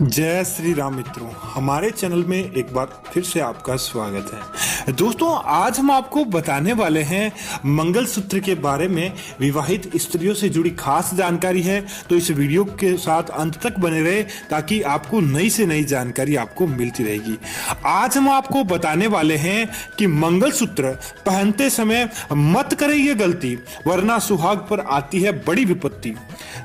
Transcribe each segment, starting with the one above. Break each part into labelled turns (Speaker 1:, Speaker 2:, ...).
Speaker 1: जय श्री राम मित्रों, हमारे चैनल में एक बार फिर से आपका स्वागत है। दोस्तों, आज हम आपको बताने वाले हैं मंगलसूत्र के बारे में। विवाहित स्त्रियों से जुड़ी खास जानकारी है, तो इस वीडियो के साथ अंत तक बने रहे ताकि आपको नई से नई जानकारी आपको मिलती रहेगी। आज हम आपको बताने वाले हैं कि मंगलसूत्र पहनते समय मत करें ये गलती, वरना सुहाग पर आती है बड़ी विपत्ति।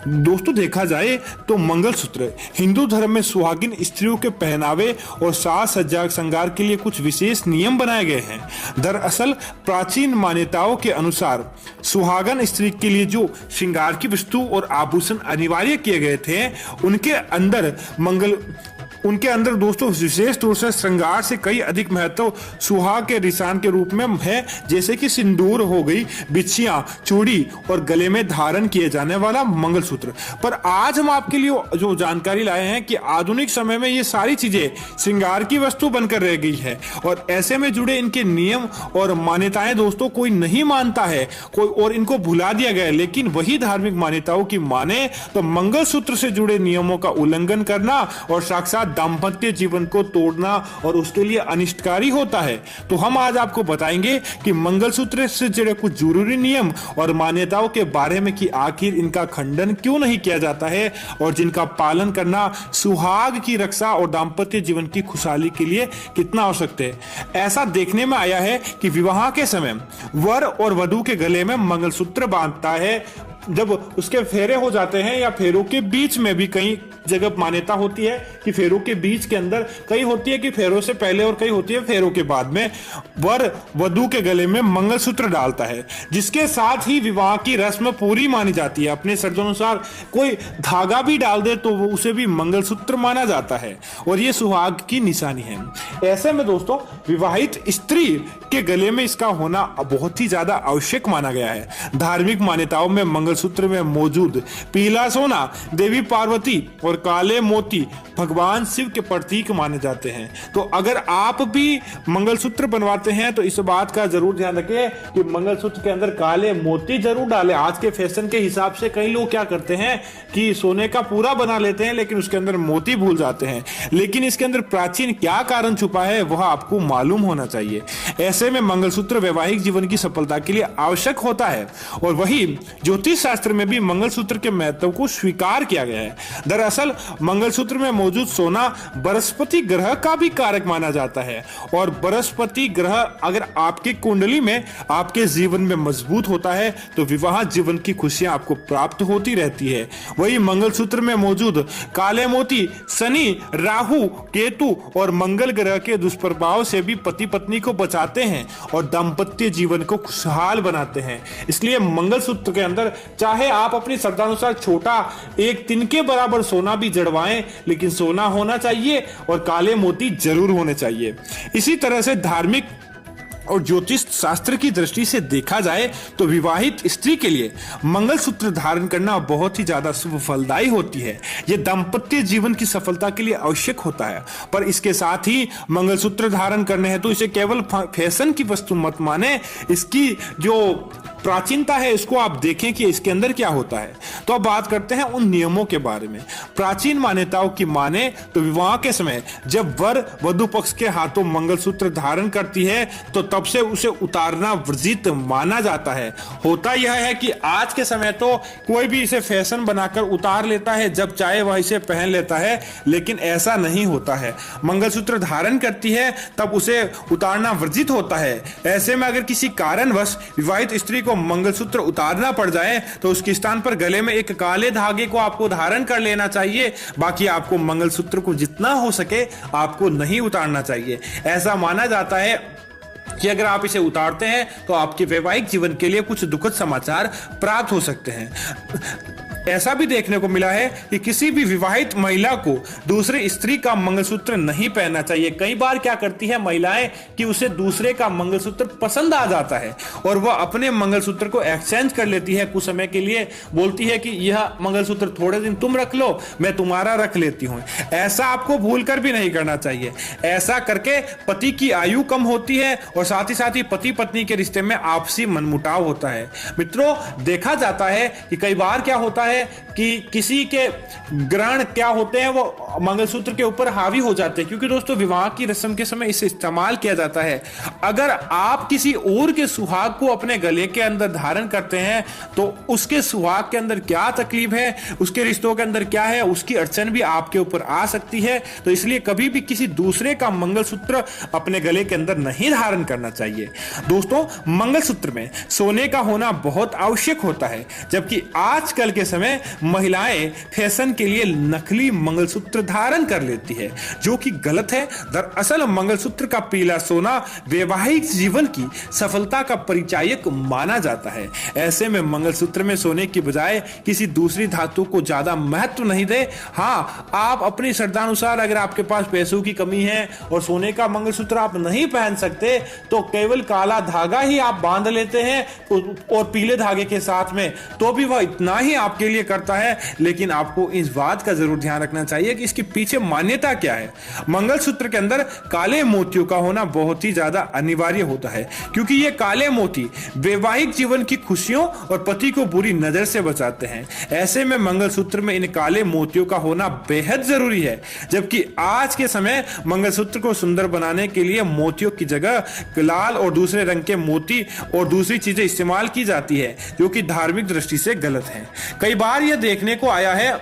Speaker 1: दोस्तों, देखा जाए तो मंगलसूत्र हिंदू धर्म में सुहागिन स्त्रियों के पहनावे और साज सज्जा श्रृंगार के लिए कुछ विशेष नियम बनाए गए हैं। दरअसल प्राचीन मान्यताओं के अनुसार सुहागन स्त्री के लिए जो श्रृंगार की वस्तु और आभूषण अनिवार्य किए गए थे, उनके अंदर दोस्तों विशेष तौर से श्रृंगार से कई अधिक महत्व सुहाग के निशान के रूप में है, जैसे कि सिंदूर हो गई, बिछियां, चूड़ी और गले में धारण किए जाने वाला मंगलसूत्र। पर आज हम आपके लिए जो जानकारी लाए हैं कि आधुनिक समय में ये सारी चीजें श्रृंगार की वस्तु बनकर रह गई है और ऐसे में जुड़े इनके नियम और मान्यताएं दोस्तों कोई नहीं मानता है, कोई और इनको भुला दिया गया है। लेकिन वही धार्मिक मान्यताओं की माने तो मंगलसूत्र से जुड़े नियमों का उल्लंघन करना और साक्षात दाम्पत्य जीवन को तोड़ना और उसके लिए अनिष्टकारी होता है। तो हम आज आपको बताएंगे कि मंगलसूत्र से जुड़े कुछ जरूरी नियम और मान्यताओं के बारे में कि आखिर इनका खंडन क्यों नहीं किया जाता है और जिनका पालन करना सुहाग की रक्षा और दाम्पत्य जीवन की खुशहाली के लिए कितना आवश्यक है। ऐसा देखने में आया है कि विवाह के समय वर और वधू के गले में मंगलसूत्र बांधता है। जब उसके फेरे हो जाते हैं या फेरों के बीच में भी कई जगह मान्यता होती है कि फेरों के बीच के अंदर, कई होती है कि फेरों से पहले और कई होती है फेरों के बाद में, वर वधू के गले में मंगलसूत्र डालता है, जिसके साथ ही विवाह की रस्म पूरी मानी जाती है। अपने शर्तों कोई धागा भी डाल दे तो वो उसे भी मंगलसूत्र माना जाता है और ये सुहाग की निशानी है। ऐसे में दोस्तों विवाहित स्त्री के गले में इसका होना बहुत ही ज्यादा आवश्यक माना गया है। धार्मिक मान्यताओं में मंगलसूत्र में मौजूद पीला सोना देवी पार्वती और काले मोती भगवान शिव के प्रतीक माने जाते हैं। तो अगर आप भी मंगलसूत्र बनवाते हैं तो इस बात का जरूर ध्यान रखें कि मंगलसूत्र के अंदर काले मोती जरूर डालें। आज के फैशन के हिसाब से कई लोग क्या करते हैं कि सोने का पूरा बना लेते हैं लेकिन उसके अंदर मोती भूल जाते हैं। लेकिन इसके अंदर प्राचीन क्या कारण छुपा है वह आपको मालूम होना चाहिए। ऐसे में मंगलसूत्र वैवाहिक जीवन की सफलता के लिए आवश्यक होता है और वही ज्योतिष शास्त्र में भी मंगलसूत्र के महत्व को स्वीकार किया गया है। दरअसल मंगलसूत्र में मौजूद सोना बृहस्पति ग्रह का भी कारक माना जाता है और बृहस्पति ग्रह अगर आपकी कुंडली में आपके जीवन में मजबूत होता है तो विवाह जीवन की खुशियां आपको प्राप्त होती रहती है। वही मंगलसूत्र में मौजूद काले मोती शनि, राहु, केतु और मंगल ग्रह के दुष्प्रभाव से भी पति पत्नी को बचाते हैं और दाम्पत्य जीवन को खुशहाल बनाते हैं। इसलिए मंगलसूत्र के अंदर चाहे आप अपनी श्रद्धानुसार छोटा एक तिनके बराबर सोना भी जड़वाएं, लेकिन सोना होना चाहिए और काले मोती जरूर होने चाहिए। इसी तरह से धार्मिक और ज्योतिष शास्त्र की दृष्टि से देखा जाए तो विवाहित स्त्री के लिए मंगलसूत्र धारण करना बहुत ही ज्यादा शुभ फलदायी होती है। यह दाम्पत्य जीवन की सफलता के लिए आवश्यक होता है। पर इसके साथ ही मंगलसूत्र धारण करने हैं तो इसे केवल फैशन की वस्तु मत माने, इसकी जो प्राचीनता है इसको आप देखें कि इसके अंदर क्या होता है। तो अब बात करते हैं उन नियमों के बारे में। प्राचीन मान्यताओं की माने तो विवाह के समय जब वर वधु पक्ष के हाथों मंगलसूत्र धारण करती है तो तब से उसे उतारना वर्जित माना जाता है। होता यह है कि आज के समय तो कोई भी इसे फैशन बनाकर उतार लेता है, जब चाहे वह इसे पहन लेता है, लेकिन ऐसा नहीं होता है। मंगलसूत्र धारण करती है तब उसे उतारना वर्जित होता है। ऐसे में अगर किसी कारणवश विवाहित स्त्री को मंगलसूत्र उतारना पड़ जाए तो उसके स्थान पर गले में एक काले धागे को आपको धारण कर लेना चाहिए। बाकी आपको मंगलसूत्र को जितना हो सके आपको नहीं उतारना चाहिए। ऐसा माना जाता है कि अगर आप इसे उतारते हैं तो आपके वैवाहिक जीवन के लिए कुछ दुखद समाचार प्राप्त हो सकते हैं। ऐसा भी देखने को मिला है कि किसी भी विवाहित महिला को दूसरी स्त्री का मंगलसूत्र नहीं पहनना चाहिए। कई बार क्या करती है महिलाएं कि उसे दूसरे का मंगलसूत्र पसंद आ जाता है और वह अपने मंगलसूत्र को एक्सचेंज कर लेती है कुछ समय के लिए, बोलती है कि यह मंगलसूत्र थोड़े दिन तुम रख लो, मैं तुम्हारा रख लेती हूं। ऐसा आपको भूल कर भी नहीं करना चाहिए। ऐसा करके पति की आयु कम होती है और साथ ही पति पत्नी के रिश्ते में आपसी मनमुटाव होता है। मित्रों, देखा जाता है कि कई बार क्या होता है है कि किसी के ग्रहण क्या होते हैं वो मंगलसूत्र के ऊपर हावी हो जाते हैं, क्योंकि दोस्तों विवाह की रस्म के समय इसे इस्तेमाल किया जाता है। अगर आप किसी और के सुहाग को अपने गले के अंदर धारण करते हैं तो उसके सुहाग के अंदर क्या तकलीफ है, उसके रिश्तों के अंदर क्या है, उसकी अड़चन भी आपके ऊपर आ सकती है। तो इसलिए कभी भी किसी दूसरे का मंगलसूत्र अपने गले के अंदर नहीं धारण करना चाहिए। दोस्तों मंगलसूत्र में सोने का होना बहुत आवश्यक होता है, जबकि आजकल के समय महिलाएं फैशन के लिए नकली मंगलसूत्र धारण कर लेती है, जो कि गलत है। दरअसल मंगलसूत्र का पीला सोना वैवाहिक जीवन की सफलता का परिचायक माना जाता है। ऐसे में मंगलसूत्र में सोने की बजाय किसी दूसरी धातु को ज्यादा महत्व नहीं दे। हाँ, आप अपनी श्रद्धानुसार, अगर आपके पास पैसों की कमी है और सोने का मंगलसूत्र आप नहीं पहन सकते तो केवल काला धागा ही आप बांध लेते हैं और पीले धागे के साथ में, तो भी वह इतना ही आपके लिए करता है। लेकिन आपको इस बात का जरूर ध्यान रखना चाहिए कि इसके पीछे मान्यता क्या है। मंगलसूत्र के अंदर काले मोतियों का होना बहुत ही ज्यादा अनिवार्य होता है, क्योंकि ये काले मोती वैवाहिक जीवन की खुशियों और पति को बुरी नजर से बचाते हैं। ऐसे में मंगलसूत्र में इन काले मोतियों का होना बेहद जरूरी है। जबकि आज के समय मंगलसूत्र को सुंदर बनाने के लिए मोतियों की जगह लाल और दूसरे रंग के मोती और दूसरी चीजें इस्तेमाल की जाती है, जो कि धार्मिक दृष्टि से गलत है। कई बार यह देखने को आया है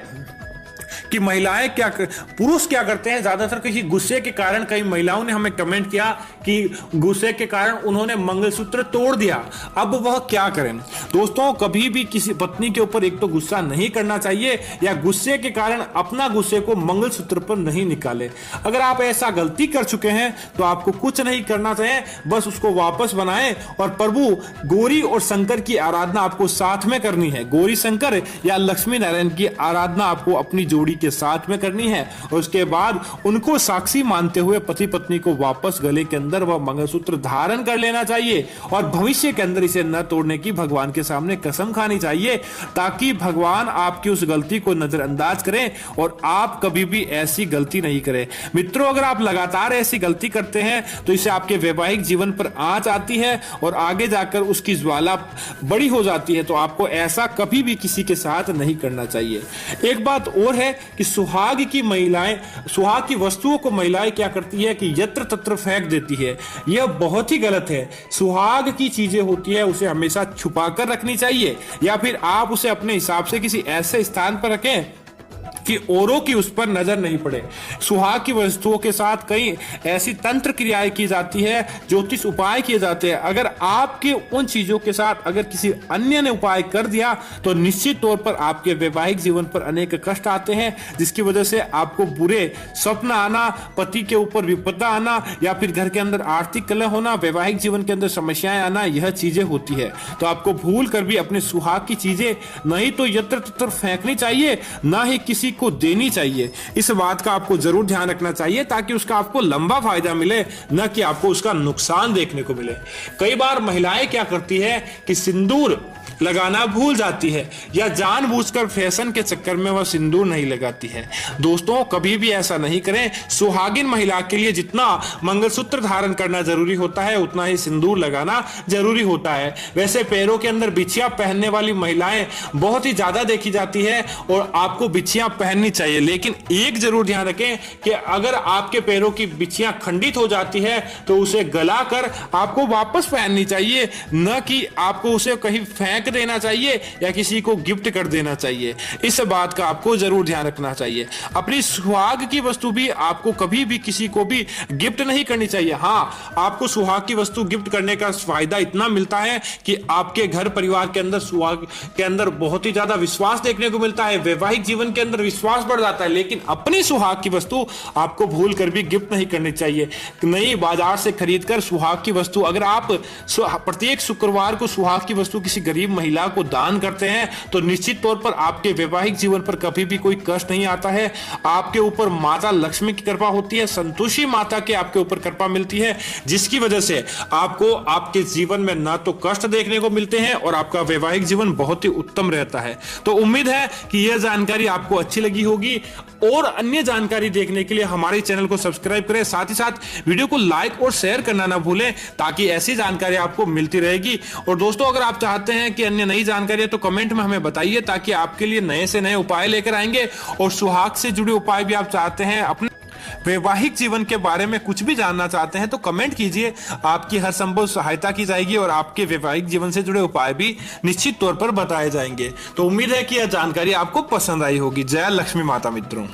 Speaker 1: कि पुरुष क्या करते हैं, ज्यादातर किसी गुस्से के कारण कई महिलाओं ने हमें कमेंट किया कि गुस्से के कारण उन्होंने मंगलसूत्र तोड़ दिया, अब वह क्या करें। दोस्तों कभी भी किसी पत्नी के ऊपर एक तो गुस्सा नहीं करना चाहिए, या गुस्से के कारण अपना गुस्से को मंगलसूत्र पर नहीं निकाले। अगर आप ऐसा गलती कर चुके हैं तो आपको कुछ नहीं करना चाहिए, बस उसको वापस बनाएं और प्रभु गौरी और शंकर की आराधना आपको साथ में करनी है। गौरी शंकर या लक्ष्मी नारायण की आराधना आपको अपनी जोड़ी के साथ में करनी है, और उसके बाद उनको साक्षी मानते हुए पति पत्नी को वापस गले के अंदर वह मंगलसूत्र धारण कर लेना चाहिए, और भविष्य के अंदर इसे न तोड़ने की भगवान के सामने कसम खानी चाहिए, ताकि भगवान आपकी उस गलती को नजरअंदाज करें और आप कभी भी ऐसी गलती नहीं करें। मित्रों, अगर आप लगातार ऐसी गलती करते हैं तो इससे आपके वैवाहिक जीवन पर आंच आती है और आगे जाकर उसकी ज्वाला बड़ी हो जाती है। तो आपको ऐसा कभी भी किसी के साथ नहीं करना चाहिए। एक बात और है कि सुहाग की वस्तुओं को महिलाएं क्या करती है कि यत्र तत्र फेंक देती है। यह बहुत ही गलत है। सुहाग की चीजें होती है उसे हमेशा छुपा कर रखनी चाहिए, या फिर आप उसे अपने हिसाब से किसी ऐसे स्थान पर रखें कि औरों की उस पर नजर नहीं पड़े। सुहाग की वस्तुओं के साथ कई ऐसी तंत्र क्रियाएं की जाती है, ज्योतिष उपाय किए जाते हैं। अगर आपके उन चीजों के साथ अगर किसी अन्य ने उपाय कर दिया तो निश्चित तौर पर आपके वैवाहिक जीवन पर अनेक कष्ट आते हैं, जिसकी वजह से आपको बुरे स्वप्न आना, पति के ऊपर विपदा आना, या फिर घर के अंदर आर्थिक कलह होना, वैवाहिक जीवन के अंदर समस्याएं आना, यह चीजें होती है। तो आपको भूल कर भी अपने सुहाग की चीजें नहीं तो यत्र तत्र फेंकनी चाहिए, ना ही किसी को देनी चाहिए। इस बात का आपको जरूर ध्यान रखना चाहिए, ताकि उसका आपको लंबा फायदा मिले, न कि आपको उसका नुकसान देखने को मिले। कई बार महिलाएं क्या करती है कि सिंदूर लगाना भूल जाती है, या जानबूझकर फैशन के चक्कर में वह सिंदूर नहीं लगाती है। दोस्तों कभी भी ऐसा नहीं करें। सुहागिन महिला के लिए जितना मंगलसूत्र धारण करना जरूरी होता है उतना ही सिंदूर लगाना जरूरी होता है। वैसे पैरों के अंदर बिछिया पहनने वाली महिलाएं बहुत ही ज्यादा देखी जाती है और आपको बिछिया पहननी चाहिए, लेकिन एक जरूर ध्यान रखें कि अगर आपके पैरों की बिछियां खंडित हो जाती है तो उसे गलाकर आपको वापस पहननी चाहिए, न कि आपको उसे कहीं फेंक देना चाहिए या किसी को गिफ्ट कर देना चाहिए। इस बात का आपको जरूर ध्यान रखना चाहिए। अपनी सुहाग की वस्तु भी आपको कभी भी किसी को भी गिफ्ट नहीं करनी चाहिए। हाँ, आपको सुहाग की वस्तु गिफ्ट करने का फायदा इतना मिलता है कि आपके घर परिवार के अंदर सुहाग के अंदर बहुत ही ज्यादा विश्वास देखने को मिलता है, वैवाहिक जीवन के अंदर विश्वास बढ़ जाता है। लेकिन अपनी सुहाग की वस्तु आपको भूल कर भी गिफ्ट नहीं करनी चाहिए। नई बाजार से खरीदकर सुहाग की वस्तु, अगर आप प्रत्येक शुक्रवार को सुहाग की वस्तु किसी गरीब महिला को दान करते हैं तो निश्चित तौर पर आपके वैवाहिक जीवन पर कभी भी कोई कष्ट नहीं आता है। आपके ऊपर माता लक्ष्मी की कृपा होती है, संतोषी माता के आपके ऊपर कृपा मिलती है, जिसकी वजह से आपको आपके जीवन में ना तो कष्ट देखने को मिलते हैं और आपका वैवाहिक जीवन बहुत ही उत्तम रहता है। तो उम्मीद है कि यह जानकारी आपको अच्छी लगी होगी। और अन्य जानकारी देखने के लिए हमारे चैनल को सब्सक्राइब करें, साथ ही साथ वीडियो को लाइक और शेयर करना ना भूलें, ताकि ऐसी जानकारी आपको मिलती रहेगी। और दोस्तों, अगर आप चाहते हैं कि अन्य नई जानकारी है तो कमेंट में हमें बताइए, ताकि आपके लिए नए से नए उपाय लेकर आएंगे। और सुहाग से जुड़े उपाय भी आप चाहते हैं, अपने वैवाहिक जीवन के बारे में कुछ भी जानना चाहते हैं तो कमेंट कीजिए, आपकी हर संभव सहायता की जाएगी और आपके वैवाहिक जीवन से जुड़े उपाय भी निश्चित तौर पर बताए जाएंगे। तो उम्मीद है कि यह जानकारी आपको पसंद आई होगी। जय लक्ष्मी माता मित्रों।